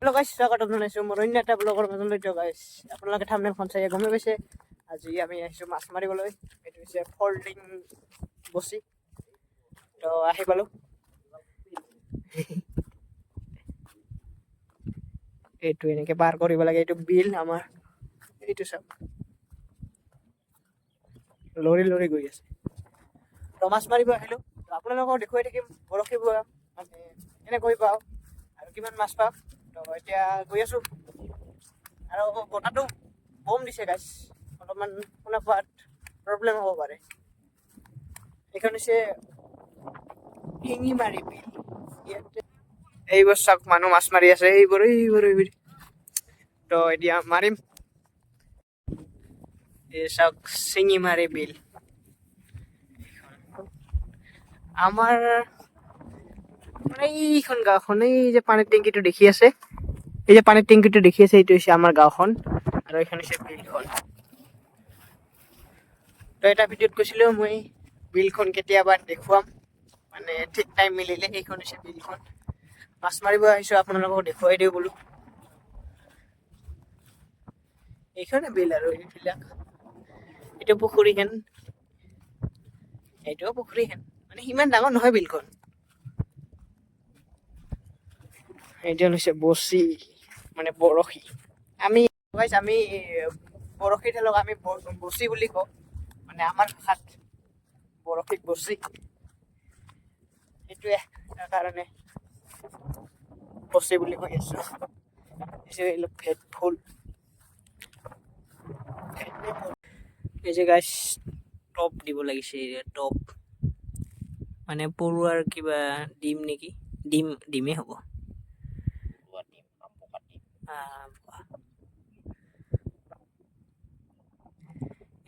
Hello' গাইছ, স্বাগতম জনাইছোঁ মোৰ অন্য এটা ব্লগৰ মাজলৈ। গাইছ, আপোনালোকে থাম্বনেইলখন চাই গমেই পাইছে আজি আমি আহিছোঁ মাছ মাৰিবলৈ। এইটো হৈছে ফল্ডিং বচি, তো আহি পালোঁ। এইটো এনেকৈ পাৰ কৰিব লাগে, এইটো বিল আমাৰ। এইটো চাওক, লৰি লৰি গৈ আছে। তো মাছ মাৰিব আহিলোঁ, তো আপোনালোকক দেখুৱাই থাকিম বৰশী বোৱা মানে কেনেকৈ পাওঁ আৰু কিমান মাছ পাওঁ। তো এতিয়া গৈ আছোঁ আৰু বতাহটো বম দিছে গাইছ, অলপমান শুনা পোৱাত প্ৰব্লেম হ'ব পাৰে। এইখন হৈছে শিঙিমাৰি বিল। ইয়াতে এইবোৰ চাওক, মানুহ মাছ মাৰি আছে, এইবোৰ। তো এতিয়া মাৰিম। এই চাওক, শিঙিমাৰি বিল আমাৰ মানে এইখন গাঁওখন। এই যে পানীৰ টেংকিটো দেখি আছে, এইটো হৈছে আমাৰ গাঁওখন আৰু এইখন হৈছে বিলখন। তো এটা ভিডিঅ'ত কৈছিলোঁ মই বিলখন কেতিয়াবা দেখুৱাম, মানে ঠিক টাইম মিলিলে। এইখন হৈছে বিলখন, মাছ মাৰিব আহিছোঁ, আপোনালোকক দেখুৱাই দিওঁ বোলো। এইখনে বিল আৰু এইবিলাক, এইটো পুখুৰীখন, এইটোও পুখুৰীখন, মানে সিমান ডাঙৰ নহয় বিলখন। এইটো হৈছে বচি, মানে বৰশী। আমি বৰশী ঠেলক আমি বচি বুলি কওঁ, মানে আমাৰ ভাষাত বৰশীত বচি। সেইটোৱে কাৰণে বচি বুলি কৈ আছোঁ। ভেট ফুল, এই যে গাইছ, টপ দিব লাগিছে, টপ মানে পৰুৱাৰ কিবা ডিম নেকি, ডিমেই হ'ব।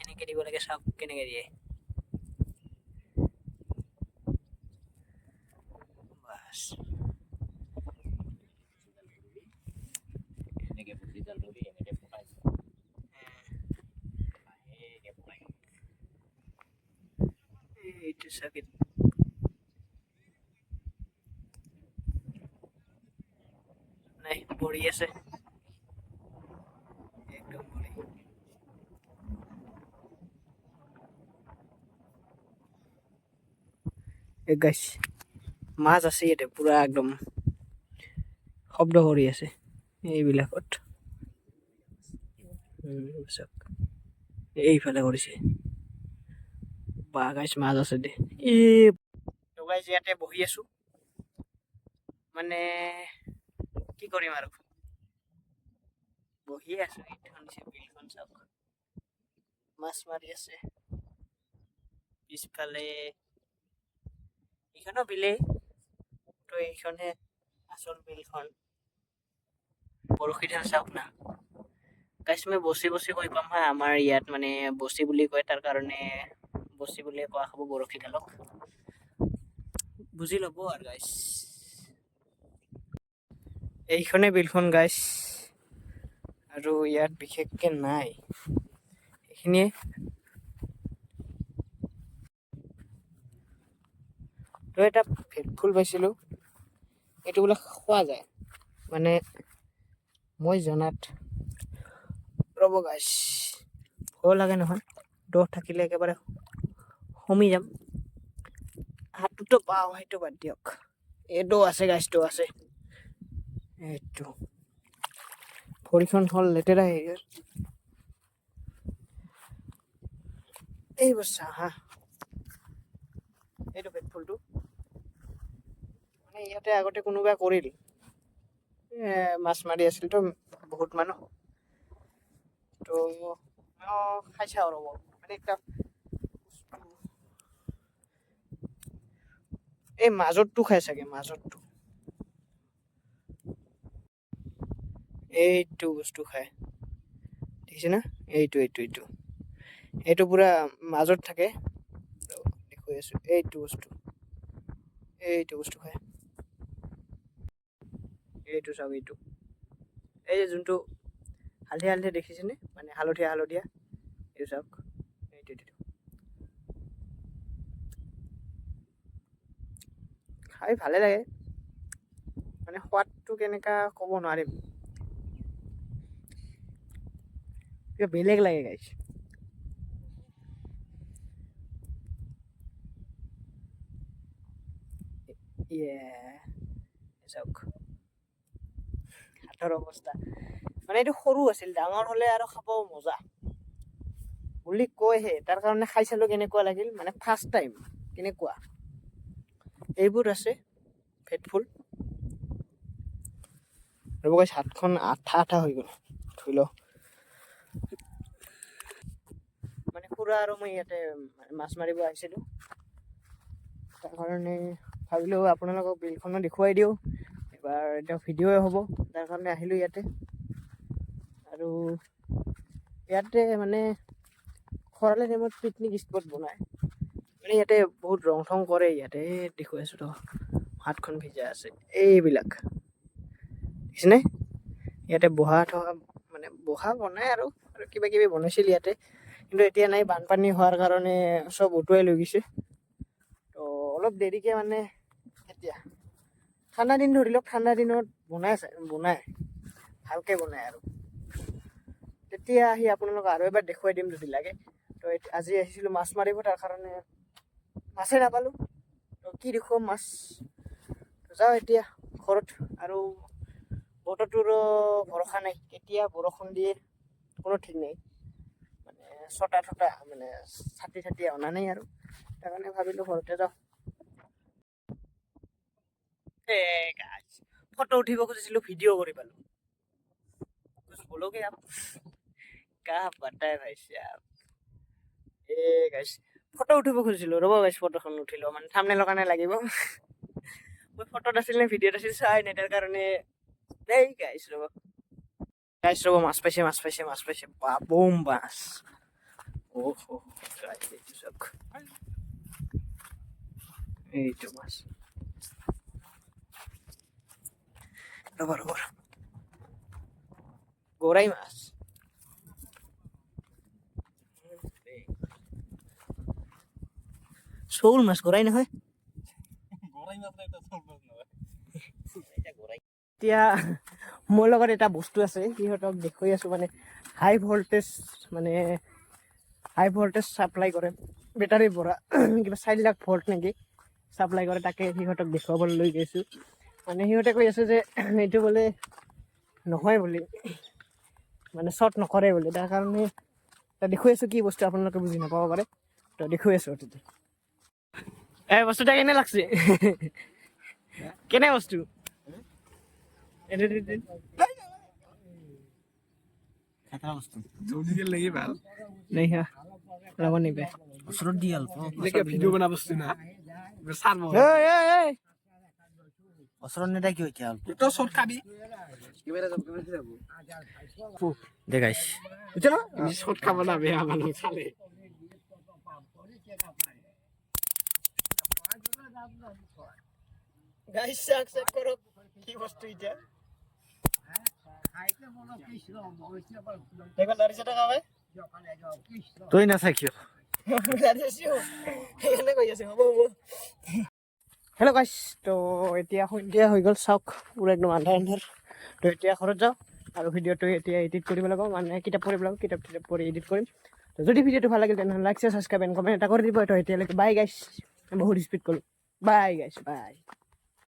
এনেকে দিব লাগে, চাওক কেনেকে দিয়ে। বাস এইটো চাগে নাই, পৰি আছে একদম পৰি। গাইছ, মাছ আছে ইয়াতে পুৰা, একদম শব্দ কৰি আছে এইবিলাকত। চাওক, এইফালে কৰিছে। বা গাইছ, মাছ আছে দে। তো গাইছ, ইয়াতে বহি আছো, মানে কি কৰিম আৰু, বহি আছো। এইখন হৈছে বিলখন, চাওক মাছ মাৰি আছে। পিছফালে এইখনো বিলেই, তো এইখনহে আচল বিলখন। বৰশীডাল চাওক না গাইছ, মই বচি কৈ পাম হা। আমাৰ ইয়াত মানে বচি বুলি কয়, তাৰ কাৰণে বচি বুলিয়ে কোৱা হ'ব বৰশীডালক, বুজি ল'ব আৰু গাইছ। এইখনে বিলখন গাইছ, আৰু ইয়াত বিশেষকে নাই, এইখিনিয়ে। তো এটা ভেট ফুল পাইছিলোঁ, এইটো বোলে খোৱা যায়, মানে মই জনাত। ৰ'ব গাইছ, ভয় লাগে নহয়, দ থাকিলে একেবাৰে সমি যাম। হাতটোতো পাওঁ, সেইটো বাদ দিয়ক। এইটো আছে গাইছ, দ আছে। এইটো ভৰিখন হ'ল লেতেৰা হৈ গ'ল। এই বস্তা হা, এইটো ভেট ফুলটো মানে ইয়াতে আগতে কোনোবা কৰিল, মাছ মাৰি আছিল তো বহুত মানুহ, তো খাই চাওঁ ৰ'ব, মানে একটা এই মাজতটো খাই চাগে, মাজতটো এইটো বস্তু খায়, দেখিছে না? এইটো পুৰা মাজত থাকে, দেখুৱাই আছো। এইটো বস্তু খায়, এইটো চাওক, এই যে যোনটো হালধীয়া দেখিছেনে, মানে হালধীয়া, এইটো চাওক, এইটো খাই ভালে লাগে, মানে সোৱাদটো কেনেকা ক'ব নোৱাৰিম, কিবা বেলেগ লাগে গাইছ। চাওক হাতৰ অৱস্থা, মানে এইটো সৰু আছিল, ডাঙৰ হ'লে আৰু খাব মজা বুলি কয়হে, তাৰ কাৰণে খাই চালোঁ কেনেকুৱা লাগিল, মানে ফাৰ্ষ্ট টাইম কেনেকুৱা। এইবোৰ আছে ভেটফুল। ৰ'ব গাইছ, হাতখন আঠা আঠা হৈ গ'ল, ধুই লওঁ। মানে খুৰা আৰু মই ইয়াতে মাছ মাৰিব আহিছিলোঁ, তাৰ কাৰণে ভাবিলোঁ আপোনালোকক বিলখনো দেখুৱাই দিওঁ, এবাৰ এতিয়া ভিডিঅ'ই হ'ব, তাৰ কাৰণে আহিলোঁ ইয়াতে। আৰু ইয়াতে মানে খৰালি টাইমত পিকনিক স্পট বনায়, মানে ইয়াতে বহুত ৰং থং কৰে। ইয়াতে দেখুৱাই আছোঁ তো, হাতখন ভিজা আছে, এইবিলাক দেখিছেনে? ইয়াতে বহা থকা, মানে বহা বনাই আৰু কিবা কিবি বনাইছিল ইয়াতে, কিন্তু এতিয়া নাই, বানপানী হোৱাৰ কাৰণে চব উটুৱাই লৈ গৈছে। তো অলপ দেৰিকৈ মানে এতিয়া ঠাণ্ডা দিন ধৰি লওক, ঠাণ্ডা দিনত বনাই ভালকৈ বনায় আৰু তেতিয়া আহি আপোনালোকক আৰু এবাৰ দেখুৱাই দিম যদি লাগে। তো আজি আহিছিলোঁ মাছ মাৰিব, তাৰ কাৰণে মাছেই নাপালোঁ, তো কি দেখুৱাম মাছ। যাওঁ এতিয়া ঘৰত, আৰু বতৰটোৰো ভৰসা নাই, কেতিয়া বৰষুণ দিয়ে কোনো ঠিক নাই। মানে ছটা মানে ছাতি অনা নাই আৰু, তাৰ কাৰণে ভাবিলোঁ ঘৰতে যাওঁ। ফটো উঠিব খুজিছিলোঁ, ভিডিঅ' কৰি পালোঁ। बोलोगे आप क्या बताए भाई साहब। গাইছ ফটো উঠিব খুজিছিলোঁ, ৰ'ব গাইছ ফটোখন উঠি লওঁ, মানে থাম্বনেইলৰ কাৰণে লাগিব। মই ফটোত আছিল নে ভিডিঅ'ত আছিল চাই নাই, তাৰ কাৰণে এই গাইছ ৰ'ব মাছ পাইছে বাবোম মাছ। এইটো চাওক, এইটো মাছ, ৰ'ব গৰৈ মাছ। শৌল মাছ, গৰৈ নহয়। এতিয়া মোৰ লগত এটা বস্তু আছে, সিহঁতক দেখুৱাই আছোঁ, মানে হাই ভল্টেজ ছাপ্লাই কৰে, বেটাৰীৰ পৰা কিবা 4 লাখ ভল্ট নেকি ছাপ্লাই কৰে, তাকে সিহঁতক দেখুৱাবলৈ লৈ গৈছোঁ। মানে সিহঁতে কৈ আছে যে এইটো বোলে নহয় বুলি, মানে শ্বৰ্ট নকৰে বুলি, তাৰ কাৰণে দেখুৱাই আছোঁ কি বস্তু, আপোনালোকে বুজি নাপাব পাৰে, তো দেখুৱাই আছোঁ। এই বস্তুটা কেনে লাগছে? কেনে বস্তু ভিডিঅ' বনা বস্তু না ওচৰত নেদা কি হৈছে দেখাইছ শৰ্ট খাব না বেয়া মানুহ চালে। গাইস চেক করো কি বস্তু এটা, দেখো দাঁড়িয়ে টাকা ভাই তুই না থাকিও এখানে কই আছে হ'ব। হেল্ল' গাইস, তো এতিয়া সন্ধিয়া হৈ গ'ল, চাওক পুৰা একদম আন্ধাৰ। তো এতিয়া ঘৰত যাওঁ আৰু ভিডিঅ'টো এতিয়া এডিট কৰিব লাগিব, মানে কিতাপ পঢ়িব লাগিব, কিতাপ পঢ়ি এডিট কৰিম। তো যদি ভিডিঅ'টো ভাল লাগিল তেনেহ'লে like, share, subscribe and comment এটা কৰি দিব। তো এতিয়ালৈকে বাই গাইছ, বহুত স্পীড কৰিলোঁ, বাই গাইছ বাই।